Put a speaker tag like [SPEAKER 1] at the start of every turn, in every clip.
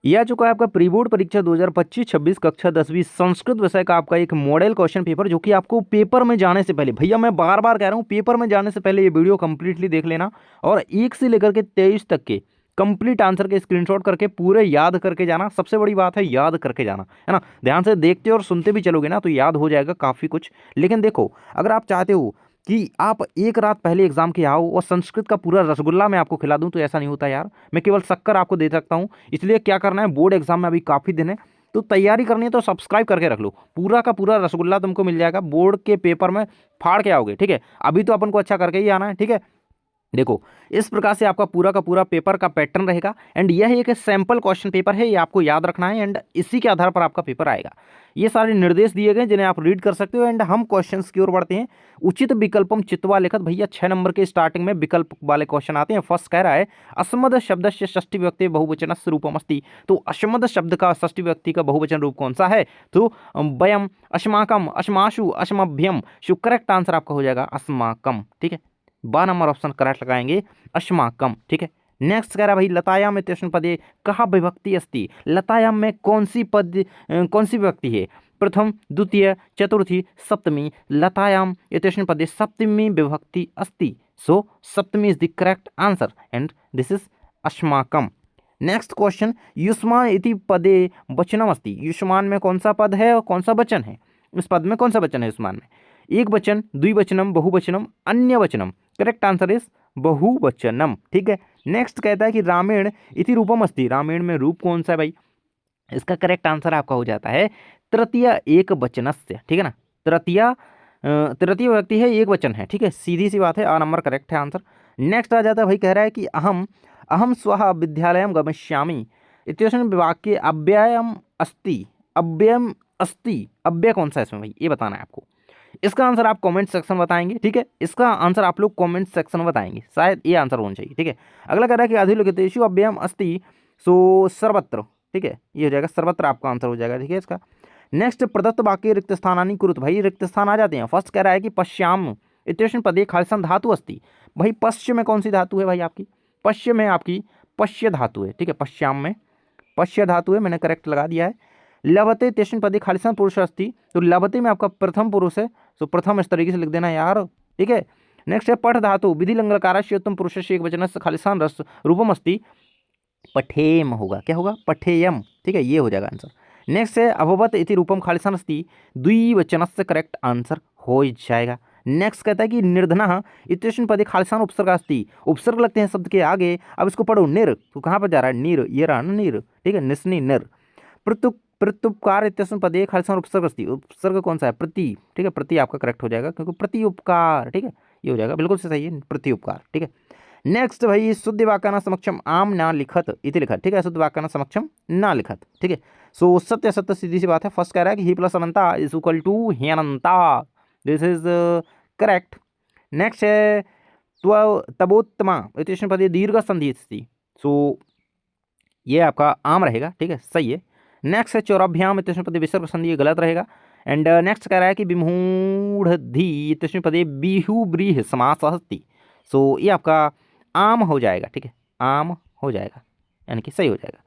[SPEAKER 1] ये आ चुका है आपका प्री बोर्ड परीक्षा 2025-26 कक्षा 10वीं संस्कृत विषय का आपका एक मॉडल क्वेश्चन पेपर, जो कि आपको पेपर में जाने से पहले, भैया मैं बार बार कह रहा हूँ, पेपर में जाने से पहले ये वीडियो कंप्लीटली देख लेना और 1 से लेकर के 23 तक के कंप्लीट आंसर के स्क्रीनशॉट करके पूरे याद करके जाना। सबसे बड़ी बात है याद करके जाना, है ना। ध्यान से देखते और सुनते भी चलोगे ना तो याद हो जाएगा काफ़ी कुछ। लेकिन देखो, अगर आप चाहते हो कि आप एक रात पहले एग्जाम के आओ और संस्कृत का पूरा रसगुल्ला मैं आपको खिला दूं, तो ऐसा नहीं होता यार। मैं केवल शक्कर आपको दे सकता हूं। इसलिए क्या करना है, बोर्ड एग्जाम में अभी काफ़ी दिन है तो तैयारी करनी है, तो सब्सक्राइब करके रख लो। पूरा का पूरा रसगुल्ला तुमको मिल जाएगा, बोर्ड के पेपर में फाड़ के आओगे, ठीक है। अभी तो अपन को अच्छा करके ही आना है, ठीक है। देखो, इस प्रकार से आपका पूरा का पूरा पेपर का पैटर्न रहेगा एंड यह एक सैंपल क्वेश्चन पेपर है, ये आपको याद रखना है एंड इसी के आधार पर आपका पेपर आएगा। ये सारे निर्देश दिए गए जिन्हें आप रीड कर सकते हो एंड हम क्वेश्चंस की ओर बढ़ते हैं। उचित विकल्पम चित्वा लिखत, भैया 6 नंबर के स्टार्टिंग में विकल्प वाले क्वेश्चन आते हैं। फर्स्ट कह रहा है अस्मद शब्द से षष्ठी व्यक्ति बहुवचन रूपम अस्ति, तो अस्मद शब्द का षष्ठी व्यक्ति का बहुवचन रूप कौन सा है, तो वयम, अस्माकम, अस्माशु, अस्मभ्यम। सो करेक्ट आंसर आपका हो जाएगा अस्माकम, ठीक है। 12 नंबर ऑप्शन करेक्ट लगाएंगे, अस्माकम, ठीक है। नेक्स्ट कह रहा है भाई लतायाम इत्यस्मिन् पदे कहा विभक्ति अस्ति, लतायाम में कौन सी विभक्ति है, प्रथम, द्वितीय, चतुर्थी, सप्तमी। लतायाम इत्यस्मिन् पदे सप्तमी विभक्ति अस्ति, सो सप्तमी is the correct answer and this is अस्माकम। नेक्स्ट क्वेश्चन, युष्मान इति पदे वचनम अस्ति, युष्मान में कौन सा पद है और कौन सा वचन है, इस पद में कौन सा वचन है युष्मान में, एक वचन, द्विवचनम, बहुवचनम, अन्य वचनम। करेक्ट आंसर इज बहुवचनम, ठीक है। नेक्स्ट कहता है कि रामेण इति रूपम अस्ति, रामेण में रूप कौन सा है भाई, इसका करेक्ट आंसर आपका हो जाता है तृतीय एक वचनस्य, ठीक है ना। तृतीय व्यक्ति है, एक वचन है, ठीक है। सीधी सी बात है, आ नंबर करेक्ट है आंसर। नेक्स्ट आ जाता है भाई, कह रहा है कि अहम अहम स्वः विद्यालयम गमिष्यामि इत्यस्मिन् वाक्ये अव्ययम अस्ति, अव्ययम अस्ति, अव्यय कौन सा है इसमें भाई, ये बताना है आपको। इसका आंसर आप कमेंट सेक्शन बताएंगे, ठीक है। इसका आंसर आप लोग कमेंट सेक्शन में बताएंगे, शायद ये आंसर होना चाहिए, ठीक है। अगला कह रहा है कि अधिलिखितेषु अव्ययम अस्ति, सो सर्वत्र, ठीक है, ये हो जाएगा सर्वत्र, आपका आंसर हो जाएगा, ठीक है इसका। नेक्स्ट, प्रदत्त वाक्य रिक्त स्थानानि कुरुत, भाई रिक्त स्थान आ जाते हैं। फर्स्ट कह रहा है कि पश्याम इत्यस्मिन् पदे खालिसं धातु अस्ति, भाई पश्य में कौन सी धातु है भाई आपकी, पश्य में आपकी पश्य धातु है, ठीक है। पश्याम में पश्य धातु है, मैंने करेक्ट लगा दिया है। लभते इत्यस्मिन् पदे खालिसं पुरुष अस्ति, तो लभते में आपका प्रथम पुरुष है, तो प्रथम इस तरीके से लिख देना यार, ठीक है। नेक्स्ट है पठ धातु विधि लंगकारस्य उत्तम पुरुषस्य एक वचनस्य खालिसं रस रूपम अस्ति, पठेम होगा, क्या होगा, पठेयम, ठीक है, ये हो जाएगा आंसर। नेक्स्ट है अभवत इति रूपम खालिसं अस्ति, द्विवचनस्य करेक्ट आंसर हो जाएगा। नेक्स्ट कहता है कि निर्धनः इत्यस्मिन् पदे खालिसं उपसर्ग अस्ति, उपसर्ग लगते हैं शब्द के आगे, अब इसको पढ़ो निर, तो कहाँ पर जा रहा है, नीर, ये रहा ना नीर, ठीक है, निस्नी निर। प्रत्युपकार इत्यस्मिन् पदे खालिसं उपसर्ग अस्ति, उपसर्ग कौन सा है, प्रति, ठीक है, प्रति आपका करेक्ट हो जाएगा क्योंकि प्रति उपकार, ठीक है, ये हो जाएगा, बिल्कुल से सही है, प्रति उपकार, ठीक है। नेक्स्ट भाई, शुद्ध वाक्यानां समक्षम आम ना लिखत इति लिखत, ठीक है, शुद्ध वाक्यानां समक्षम ना लिखत, ठीक है। सो सत्य सत्य सीधी सी बात है। फर्स्ट कह रहा है कि ही प्लस अनंता इज इक्वल टू ही अनंता, दिस इज करेक्ट। नेक्स्ट है तबोत्तमा इत्यस्मिन् पदे दीर्घ संधि अस्ति, सो ये आपका आम रहेगा, ठीक है, सही है। नेक्स्ट है चौराभ्याम इत्यस्मिन् पदे विसर्ग संधि, ये गलत रहेगा। एंड नेक्स्ट कह रहा है कि विमूढ़धि इत्यस्मिन् पदे बिहु ब्रीह समासः अस्ति, सो ये आपका आम हो जाएगा, ठीक है, आम हो जाएगा, यानी कि सही हो जाएगा।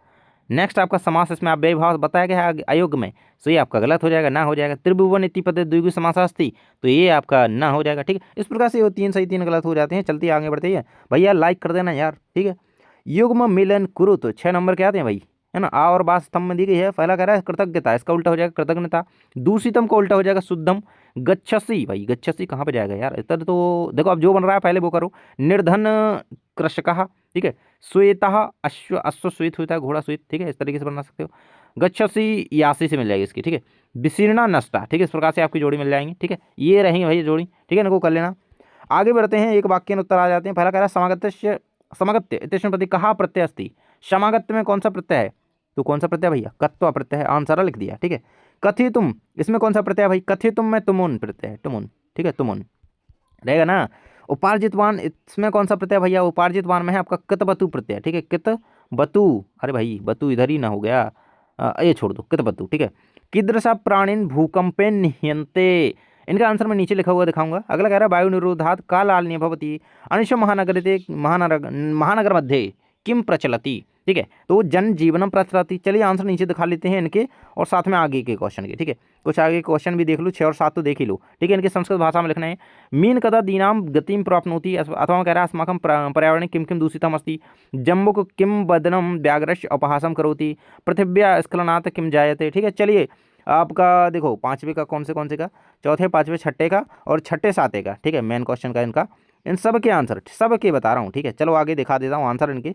[SPEAKER 1] नेक्स्ट आपका समास, इसमें आप व्ययभाव बताया गया है अयोग्य में, सो ये आपका गलत हो जाएगा, ना हो जाएगा। त्रिभुवन इति पदे द्विगु समासः अस्ति, तो ये आपका ना हो जाएगा, ठीक है। इस प्रकार से वो 3 सही 3 गलत हो जाते हैं। चलते आगे बढ़ते हैं भैया, लाइक कर देना यार, ठीक है। युग्म मिलन कुरुत, 6 नंबर के आते हैं भाई, है ना। आ और बा स्तंभ में दी गई है। पहला कह रहा है कृतज्ञता, इसका उल्टा हो जाएगा कृतज्ञता। दूसरीतम का उल्टा हो जाएगा शुद्धम। गच्छसी, भाई गच्छसी कहाँ पे जाएगा यार, इधर तो देखो अब जो बन रहा है पहले वो करो। निर्धन कृषकः, ठीक है। श्वेतः अश्व, अश्व श्वेत होता है, घोड़ा श्वेत, ठीक है, इस तरीके से बना सकते हो। गच्छसी यासी से मिल जाएगी इसकी, ठीक है। विशीर्णा नष्टा, ठीक है, इस प्रकार से आपकी जोड़ी मिल जाएंगी, ठीक है, ये रहेंगे भाई जोड़ी, ठीक है, इनको कर लेना। आगे बढ़ते हैं, एक वाक्य में उत्तर आ जाते हैं। पहला कह रहा है समागत्य समागत्य इत्यस्मिन् पदे कहा प्रत्यय अस्ति, समागत्य में कौन सा प्रत्यय है, तो कौन सा प्रत्यय भैया, कत्वा प्रत्यय है, आंसर लिख दिया, ठीक है। कथितुम, इसमें कौन सा प्रत्यय है भाई, कथितुम में तुमुन प्रत्यय है, तुमुन, ठीक है, तुमुन रहेगा ना। उपार्जितवान, इसमें कौन सा प्रत्यय भैया, उपार्जितवान में है आपका कितबतु प्रत्यय, ठीक है, कितबतु, अरे भाई बतु इधर ही ना हो गया, ये छोड़ दो, कितबतु, ठीक है। कीदृशा प्राणिन भूकंपेन निह्यन्ते, इनका आंसर मैं नीचे लिखा हुआ दिखाऊंगा। अगला कह रहा है वायु निरोधात् कालालनीय भवति अनिशम महानगर मध्ये किम प्रचलति, ठीक है। तो जन जीवनम प्रचलति। चलिए आंसर नीचे दिखा लेते हैं इनके और साथ में आगे के क्वेश्चन के, ठीक है। कुछ आगे क्वेश्चन भी देख लो, 6 और 7 तो देख ही लो, ठीक है। इनके संस्कृत भाषा में लिखना है। मीन कदा दीनाम गतिम प्राप्नोति, अथवा कह रहा है अस्माकं पर्यावरणे किम किम दूषितम अस्ति, जम्बुक किम बदनम व्याघ्रस्य अपहासम करोति, पृथिव्या स्खलनात् किम जायते, ठीक है। चलिए आपका देखो 5वें का कौन से का, चौथे 5वें 6ठे का और 6ठे 7ठे का, ठीक है। मेन क्वेश्चन का इनका, इन सब के आंसर सब के बता रहा हूँ, ठीक है। चलो आगे दिखा देता हूँ आंसर इनके।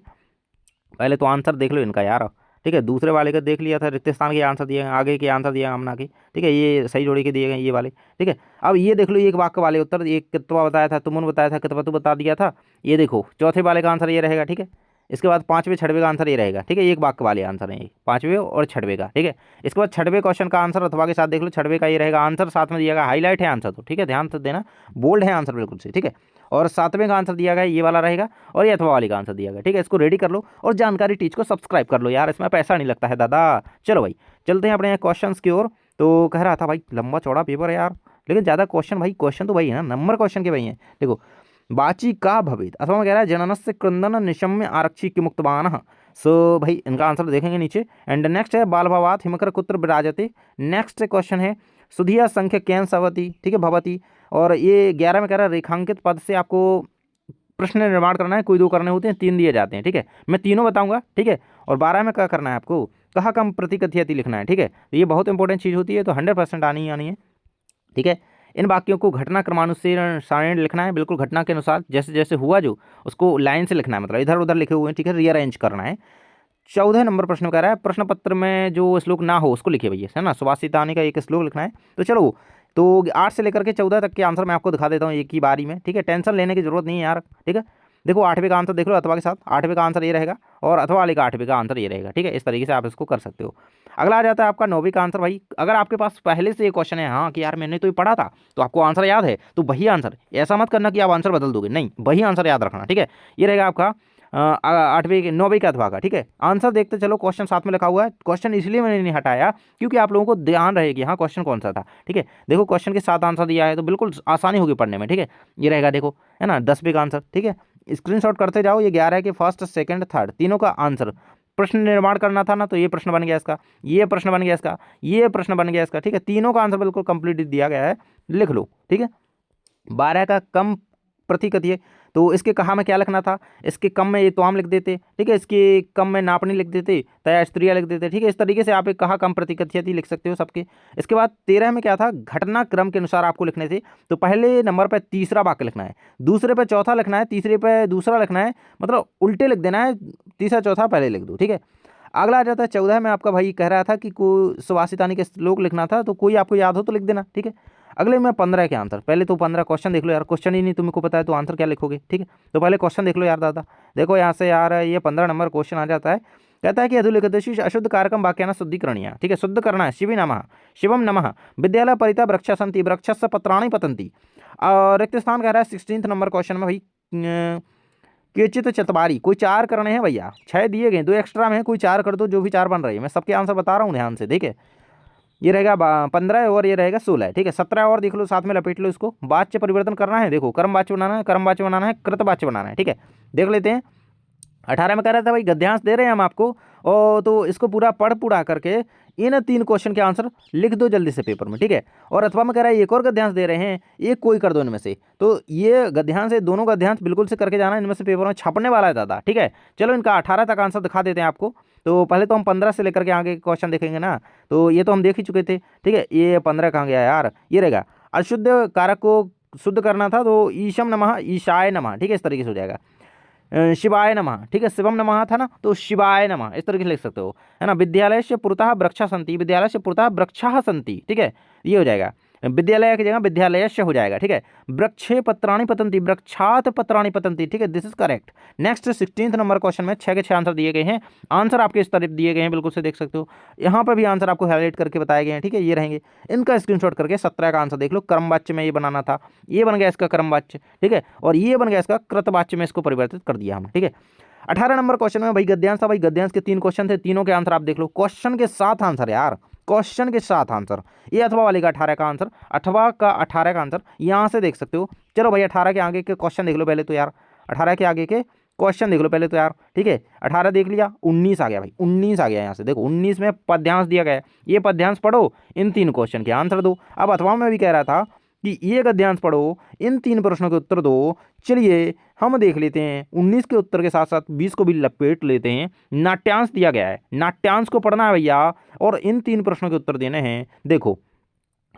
[SPEAKER 1] पहले तो आंसर देख लो इनका यार, ठीक है। दूसरे वाले का देख लिया था, रिक्तस्थान के आंसर दिए, आगे के आंसर दिए आमना के, ठीक है। ये सही जोड़ी के दिए गए ये वाले, ठीक है। अब ये देख लो एक वाक्य वाले उत्तर, एक कितवा बताया था, तुमने बताया था, कितवा तो बता दिया था। ये देखो चौथे वाले का आंसर ये रहेगा, ठीक है। इसके बाद 5वें 6वें का आंसर ये रहेगा, ठीक है। एक वाक्य वाले आंसर है ये 5वें और 6वें का, ठीक है। इसके बाद 6वें क्वेश्चन का आंसर अथवा के साथ देख लो, 6वें का ये रहेगा आंसर, साथ में दिया गया हाईलाइट है आंसर, तो ठीक है ध्यान से देना, बोल्ड है आंसर बिल्कुल से, ठीक है। और 7वें का आंसर दिया गया ये वाला रहेगा, और ये अथवा वाले का आंसर दिया गया, ठीक है। इसको रेडी कर लो और जानकारी टीच को सब्सक्राइब कर लो यार, इसमें पैसा नहीं लगता है दादा। चलो भाई चलते हैं अपने क्वेश्चन की ओर। तो कह रहा था भाई लंबा चौड़ा पेपर है यार, लेकिन ज़्यादा क्वेश्चन भाई, क्वेश्चन तो भाई है ना, नंबर क्वेश्चन के भाई हैं। देखो वाची का भवेत, अथवा में कह रहा है जननस्य क्रंदन निशम्य आरक्षी की मुक्तबान। सो भाई इनका आंसर देखेंगे नीचे। एंड नेक्स्ट है बाल भवात हिमकर कुत्र विराजते। नेक्स्ट क्वेश्चन है सुधिया संख्या कैन सवती, ठीक है भवती। और ये 11 में कह रहा है रेखांकित पद से आपको प्रश्न निर्माण करना है, कोई 2 करने होते हैं, 3 दिए जाते हैं, ठीक है। मैं तीनों बताऊंगा, ठीक है। और 12 में क्या करना है आपको, कहा कम प्रतिकथयति लिखना है, ठीक है। तो ये बहुत इंपॉर्टेंट चीज़ होती है, तो 100% आनी ही आनी है, ठीक है। इन वाक्यों को घटना क्रमानुसार सारणी लिखना है, बिल्कुल घटना के अनुसार जैसे जैसे हुआ जो उसको लाइन से लिखना है, मतलब इधर उधर लिखे हुए हैं, ठीक है, रीअरेंज करना है। 14 नंबर प्रश्न कह रहा है प्रश्न पत्र में जो श्लोक ना हो उसको लिखिए भैया, है ना। सुभाषितानी का एक श्लोक लिखना है। तो चलो तो 8 से लेकर के 14 तक के आंसर मैं आपको दिखा देता हूँ एक ही बारी में, ठीक है। टेंशन लेने की जरूरत नहीं है यार, ठीक है। देखो 8वें का आंसर देख लो अथवा के साथ, 8वें का आंसर ये रहेगा और अथवा वाले का 8वें का आंसर ये रहेगा, ठीक है। इस तरीके से आप इसको कर सकते हो। अगला आ जाता है आपका 9वीं का आंसर। भाई अगर आपके पास पहले से ये क्वेश्चन है हाँ कि यार मैंने तो ये पढ़ा था, तो आपको आंसर याद है, तो वही आंसर, ऐसा मत करना कि आप आंसर बदल दोगे, नहीं, वही आंसर याद रखना, ठीक है। ये रहेगा आपका 8वीं 9वीं का अथवा का, ठीक है। आंसर देखते चलो, क्वेश्चन साथ में लिखा हुआ है। क्वेश्चन इसलिए मैंने नहीं हटाया क्योंकि आप लोगों को ध्यान रहेगी हाँ क्वेश्चन कौन सा था, ठीक है। देखो क्वेश्चन के साथ आंसर दिया है तो बिल्कुल आसानी होगी पढ़ने में, ठीक है। ये रहेगा देखो, है ना, 10वीं का आंसर, ठीक है। स्क्रीनशॉट करते जाओ। ये 11 के फर्स्ट सेकंड थर्ड तीनों का आंसर। प्रश्न निर्माण करना था ना, तो ये प्रश्न बन गया इसका, ये प्रश्न बन गया इसका, ये प्रश्न बन गया इसका, ठीक है। तीनों का आंसर बिल्कुल कंप्लीट दिया गया है, लिख लो, ठीक है। 12 का कम प्रतिकथ्य, तो इसके कहा में क्या लिखना था, इसके कम में ये तोम लिख देते, ठीक है। इसके कम में नापनी लिख देते, तया स्त्रिया लिख देते, ठीक है। इस तरीके से आप एक कहा कम प्रतिकथ्यति लिख सकते हो सबके। इसके बाद 13 में क्या था, घटना क्रम के अनुसार आपको लिखने थे। तो पहले नंबर पर तीसरा वाक्य लिखना है, दूसरे पे चौथा लिखना है, तीसरे पे दूसरा लिखना है, मतलब उल्टे लिख देना है, तीसरा चौथा पहले लिख दो, ठीक है। अगला आ जाता है 14 में आपका भाई कह रहा था कि कोई सुभाषितानी के श्लोक लिखना था, तो कोई आपको याद हो तो लिख देना, ठीक है। अगले में 15 के आंसर। पहले तो 15 क्वेश्चन देख लो यार, क्वेश्चन ही नहीं तुमको पता है तो आंसर क्या लिखोगे, ठीक है। तो पहले क्वेश्चन देख लो यार दादा। देखो यहाँ से यार ये 15 नंबर क्वेश्चन आ जाता है। कहता है कि अधुलिखितेषु अशुद्ध कारकम वाक्यानां शुद्धिकरणीया, ठीक है। शुद्ध करना है, शिवी नमः, शिवम नमः, विद्यालय परितः वृक्षा सन्ति, वृक्षस्य पत्राणि पतन्ति। और रिक्त स्थान कह रहा है 16 नंबर क्वेश्चन में भाई केचित चतवारी, कोई 4 करने हैं भैया, 6 दिए गए, 2 एक्स्ट्रा में है, कोई 4 कर दो, जो भी 4 बन रही है। मैं सबके आंसर बता रहा हूँ ध्यान से, ठीक है। ये रहेगा 15 और ये रहेगा 16, ठीक है। 17 और देख लो, साथ में लपेट लो इसको। वाच्य परिवर्तन करना है, देखो कर्म वाच्य बनाना है, कर्म वाच्य बनाना है, कृत वाच्य बनाना है, ठीक है। देख लेते हैं। 18 में कह रहा था भाई गद्यांश दे रहे हैं हम आपको, और तो इसको पूरा पढ़ पूरा करके इन 3 क्वेश्चन के आंसर लिख दो जल्दी से पेपर में, ठीक है। और अथवा में कह रहा है एक और गद्यांश दे रहे हैं, एक कोई कर दो इनमें से। तो ये गद्यांश है, दोनों गद्यांश बिल्कुल से करके जाना, इनमें से पेपर में छपने वाला है दादा, ठीक है। चलो इनका 18 तक आंसर दिखा देते हैं आपको। तो पहले तो हम 15 से लेकर के आगे क्वेश्चन देखेंगे ना, तो ये तो हम देख ही चुके थे, ठीक है। ये 15 कहाँ गया यार, ये रहेगा अशुद्ध कारक को शुद्ध करना था, तो ईशम नमः, ईशाय नमः, ठीक है। इस तरीके से हो जाएगा। शिवाय नमः, ठीक है। शिवम नमः था ना, तो शिवाय नमः इस तरीके से लिख सकते हो, है ना। विद्यालय से पुरतः वृक्षा सन्ति, विद्यालय से पुरतः वृक्षाः सन्ति, ठीक है। ये हो जाएगा, विद्यालय की जगह विद्यालय से हो जाएगा, ठीक है। वृक्षे पत्राणि पतन्ति, वृक्षात पत्राणि पतन्ति, ठीक है। This is correct. Next 16 number question में 6 के 6 आंसर दिए गए हैं। आंसर आपके इस तरफ दिए गए हैं, बिल्कुल से देख सकते हो। यहाँ पर भी आंसर आपको हाईलाइट करके बताए गए हैं, ठीक है। ये रहेंगे, इनका स्क्रीनशॉट करके 17 का आंसर देख लो। क्रमवाच्य में ये बनाना था, ये बन गया इसका क्रमवाच्य, ठीक है। और ये बन गया इसका कृतवाच्य में, इसको परिवर्तित कर दिया हमने, ठीक है। 18 नंबर क्वेश्चन में भाई गद्यांश था। भाई गद्यांश के 3 क्वेश्चन थे, तीनों के आंसर आप देख लो, क्वेश्चन के साथ आंसर यार, क्वेश्चन के साथ आंसर। ये अथवा वाले का 18 का आंसर, अथवा का 18 का आंसर यहाँ से देख सकते हो। चलो भाई 18 के आगे के क्वेश्चन देख लो पहले तो यार। 18 के आगे के क्वेश्चन देख लो पहले तो यार, ठीक है। 18 देख लिया, 19 आ गया भाई, 19 आ गया यहाँ से। देखो 19 में पद्यांश दिया गया है, ये पद्यांश पढ़ो, इन 3 क्वेश्चन के आंसर दो। अब अथवा में भी कह रहा था कि ये गद्यांश पढ़ो, इन 3 प्रश्नों के उत्तर दो। चलिए हम देख लेते हैं 19 के उत्तर के साथ साथ 20 को भी लपेट लेते हैं। नाट्यांश दिया गया है, नाट्यांश को पढ़ना है भैया, और इन 3 प्रश्नों के उत्तर देने हैं। देखो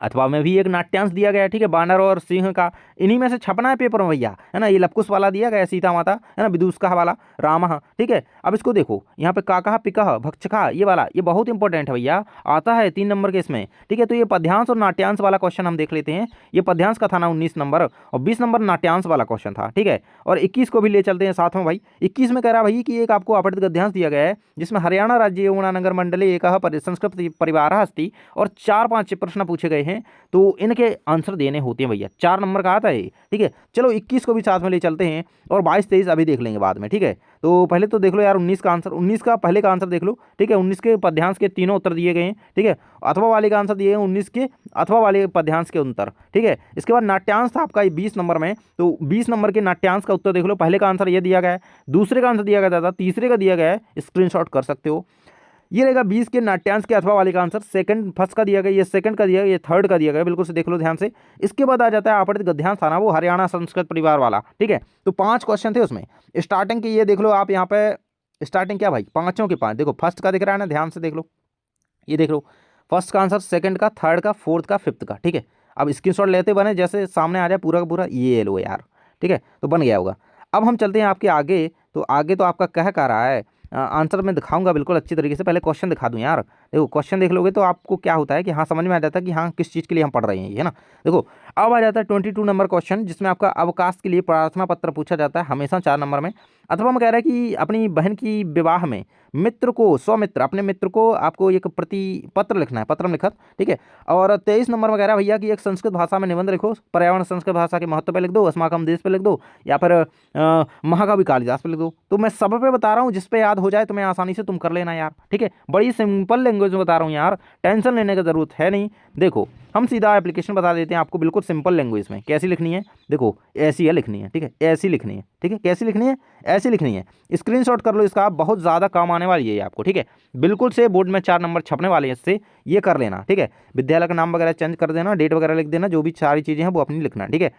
[SPEAKER 1] अथवा में भी एक नाट्यांश दिया गया है, ठीक है, बानर और सिंह का, इन्हीं में से छपना है पेपर में भैया, है ना। ये लवकुश वाला दिया गया है, सीता माता, है ना, विदूषका वाला, रामः, ठीक है। अब इसको देखो यहाँ पे काकः पिकः भक्षकः, ये वाला, ये बहुत इंपॉर्टेंट है भैया, आता है 3 नंबर के इसमें, ठीक है। तो ये पद्यांश और नाट्यांश वाला क्वेश्चन हम देख लेते हैं। ये पद्यांश का था ना 19 नंबर, और 20 नंबर नाट्यांश वाला क्वेश्चन था, ठीक है। और 21 को भी ले चलते हैं साथ में भाई। 21 में कह रहा भाई कि एक आपको अपठित गद्यांश दिया गया है, जिसमें हरियाणा राज्य यमुनानगर मंडले एकः संस्कृत परिवार अस्ति, और 4-5 प्रश्न पूछे गए हैं, तो इनके आंसर देने होते हैं भैया। 4 नंबर का आता है, ठीक है। चलो 21 को भी साथ में ले चलते हैं, और 22-23 अभी देख लेंगे बाद में, ठीक है। तो पहले तो देख लो यार 19 का आंसर, 19 का पहले का आंसर देख लो, ठीक है। 19 के पद्यांश के तीनों उत्तर दिए गए हैं, ठीक है। अथवा वाले का आंसर दिए हैं 19 के अथवा वाले पद्यांश के उत्तर, ठीक है। इसके बाद नाट्यांश था आपका 20 नंबर में, तो 20 नंबर के नाट्यांश का उत्तर देख लो। पहले का आंसर ये दिया गया है, दूसरे का आंसर दिया गया था, तीसरे का दिया गया है, स्क्रीनशॉट कर सकते हो। ये रहेगा 20 के नाट्यांश के अथवा वाले का आंसर। सेकंड फर्स्ट का दिया गया, ये सेकंड का दिया गया, ये थर्ड का दिया गया, बिल्कुल से देख लो ध्यान से। इसके बाद आ जाता है अपठित गद्यांश था ना वो हरियाणा संस्कृत परिवार वाला, ठीक है। तो 5 क्वेश्चन थे उसमें स्टार्टिंग के, ये देख लो आप यहाँ पे स्टार्टिंग क्या भाई, पांचों के 5। देखो फर्स्ट का दिख रहा है ना, ध्यान से देख लो, ये देख लो फर्स्ट का आंसर, सेकंड का, थर्ड का, फोर्थ का, फिफ्थ का, ठीक है। अब स्क्रीनशॉट लेते बने, जैसे सामने आ जाए पूरा का पूरा, ये लो यार, ठीक है, तो बन गया होगा। अब हम चलते हैं आपके आगे, तो आगे तो आपका कह रहा है आंसर मैं दिखाऊंगा बिल्कुल अच्छी तरीके से। पहले क्वेश्चन दिखा दूं यार, देखो क्वेश्चन देख लोगे तो आपको क्या होता है कि हाँ समझ में आ जाता है कि हाँ किस चीज़ के लिए हम पढ़ रहे हैं, ये है ना। देखो अब आ जाता है 22 नंबर क्वेश्चन, जिसमें आपका अवकाश के लिए प्रार्थना पत्र पूछा जाता है हमेशा 4 नंबर में। अथवा मैं कह रहा है कि अपनी बहन की विवाह में मित्र को, स्वमित्र, अपने मित्र को आपको एक प्रति पत्र लिखना है, पत्र लिखत, ठीक है। और 23 नंबर में कह रहा है भैया कि एक संस्कृत भाषा में निबंध लिखो, पर्यावरण संस्कृत भाषा के महत्व पे लिख दो, अस्माकम देश पे लिख दो, या फिर महाकवि कालिदास पे लिख दो। तो मैं सब पे बता रहा हूँ, जिस पे याद हो जाए तुम्हें आसानी से तुम कर लेना यार, ठीक है। बड़ी सिंपल लैंग्वेज में बता रहा हूँ यार, टेंशन लेने की जरूरत है नहीं। देखो हम सीधा एप्लीकेशन बता देते हैं आपको, बिल्कुल सिंपल लैंग्वेज में कैसी लिखनी है। देखो ऐसी है लिखनी है, ठीक है, ऐसी लिखनी है, ठीक है। कैसी लिखनी है, ऐसी लिखनी है। स्क्रीनशॉट कर लो इसका, बहुत ज़्यादा काम आने वाली है ये आपको, ठीक है। बिल्कुल से बोर्ड में 4 नंबर छपने वाले हैं इससे, ये कर लेना, ठीक है। विद्यालय का नाम वगैरह चेंज कर देना, डेट वगैरह लिख देना, जो भी सारी चीज़ें हैं वो अपनी लिखना, ठीक है।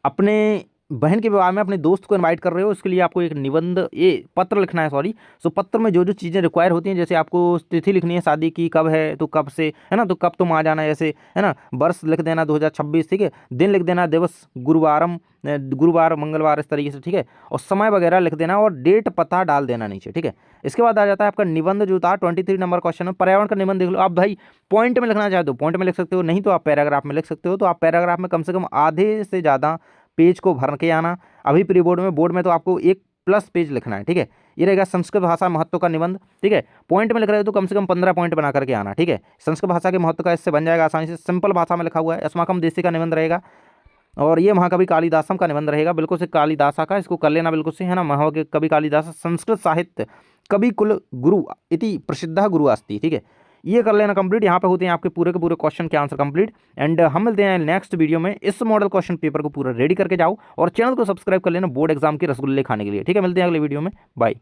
[SPEAKER 1] अपने बहन के विवाह में अपने दोस्त को इनवाइट कर रहे हो, उसके लिए आपको एक निबंध, ये पत्र लिखना है, सॉरी। सो पत्र में जो जो चीज़ें रिक्वायर होती हैं, जैसे आपको तिथि लिखनी है शादी की, कब है तो कब से, है ना, तो कब तुम आ जाना, ऐसे, है ना। वर्ष लिख देना 2026, ठीक है। दिन लिख देना दिवस, गुरुवारम, गुरुवार, मंगलवार, इस तरीके से, ठीक है। और समय वगैरह लिख देना, और डेट पता डाल देना नीचे, ठीक है। इसके बाद आ जाता है आपका निबंध जो था 23 नंबर क्वेश्चन में, पर्यावरण का निबंध देख लो आप भाई। पॉइंट में लिखना चाहे तो पॉइंट में लिख सकते हो, नहीं तो आप पैराग्राफ में लिख सकते हो। तो आप पैराग्राफ में कम से कम आधे से ज़्यादा पेज को भर के आना। अभी प्री बोर्ड में, बोर्ड में तो आपको 1+ पेज लिखना है, ठीक है। ये रहेगा संस्कृत भाषा महत्व का निबंध, ठीक है। पॉइंट में लिख रहे हो तो कम से कम 15 पॉइंट बना करके आना, ठीक है। संस्कृत भाषा के महत्व का इससे बन जाएगा आसानी से, सिंपल भाषा में लिखा हुआ है। अस्माकम देशी का निबंध रहेगा, और ये महाकवि कालिदासम का निबंध रहेगा, बिल्कुल से कालिदासा का, इसको कर लेना बिल्कुल से, है ना। महाकवि कालिदास संस्कृत साहित्य कवि कुल गुरु इति प्रसिद्ध गुरु अस्ति, ठीक है। ये कर लेना कंप्लीट। यहाँ पे होते हैं आपके पूरे के पूरे क्वेश्चन के आंसर कंप्लीट। एंड हम मिलते हैं नेक्स्ट वीडियो में। इस मॉडल क्वेश्चन पेपर को पूरा रेडी करके जाओ, और चैनल को सब्सक्राइब कर लेना बोर्ड एग्जाम के रसगुल्ले खाने के लिए, ठीक है। मिलते हैं अगले वीडियो में, बाय।